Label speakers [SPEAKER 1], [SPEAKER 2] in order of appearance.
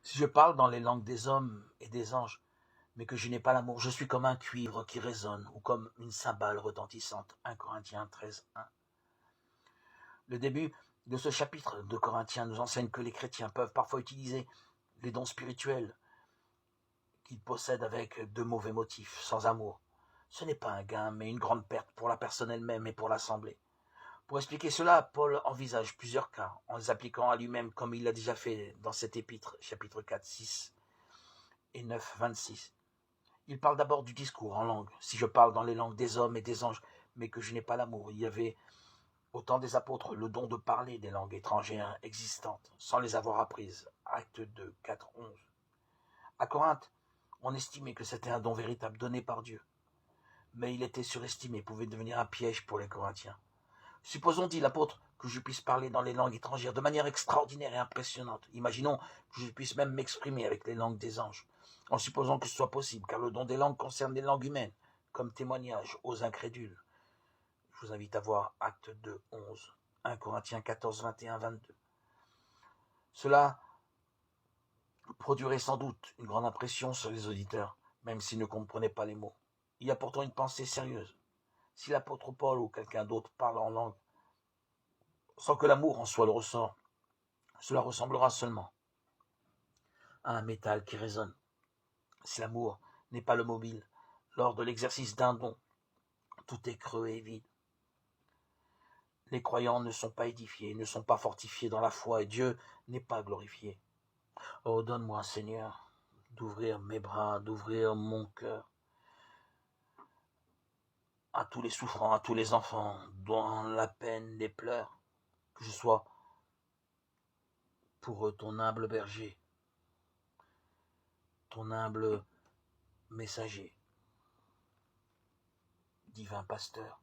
[SPEAKER 1] Si je parle dans les langues des hommes et des anges, mais que je n'ai pas l'amour, je suis comme un cuivre qui résonne ou comme une cymbale retentissante. 1 Corinthiens 13, 1. Le début de ce chapitre de Corinthiens nous enseigne que les chrétiens peuvent parfois utiliser les dons spirituels qu'ils possèdent avec de mauvais motifs, sans amour. Ce n'est pas un gain, mais une grande perte pour la personne elle-même et pour l'assemblée. Pour expliquer cela, Paul envisage plusieurs cas, en les appliquant à lui-même comme il l'a déjà fait dans cet épître, chapitre 4, 6 et 9, 26. Il parle d'abord du discours en langue. Si je parle dans les langues des hommes et des anges, mais que je n'ai pas l'amour, il y avait au temps des apôtres le don de parler des langues étrangères existantes, sans les avoir apprises. Acte 2, 4, 11. À Corinthe, on estimait que c'était un don véritable donné par Dieu. Mais il était surestimé, pouvait devenir un piège pour les Corinthiens. Supposons, dit l'apôtre, que je puisse parler dans les langues étrangères de manière extraordinaire et impressionnante. Imaginons que je puisse même m'exprimer avec les langues des anges, en supposant que ce soit possible, car le don des langues concerne les langues humaines, comme témoignage aux incrédules. Je vous invite à voir Acte 2, 11, 1 Corinthiens 14, 21, 22. Cela produirait sans doute une grande impression sur les auditeurs, même s'ils ne comprenaient pas les mots. Il y a pourtant une pensée sérieuse. Si l'apôtre Paul ou quelqu'un d'autre parle en langue, sans que l'amour en soit le ressort, cela ressemblera seulement à un métal qui résonne. Si l'amour n'est pas le mobile, lors de l'exercice d'un don, tout est creux et vide. Les croyants ne sont pas édifiés, ne sont pas fortifiés dans la foi et Dieu n'est pas glorifié. Oh, donne-moi, Seigneur, d'ouvrir mes bras, d'ouvrir mon cœur à tous les souffrants, à tous les enfants, dans la peine, les pleurs, que je sois pour eux ton humble berger, ton humble messager, divin pasteur.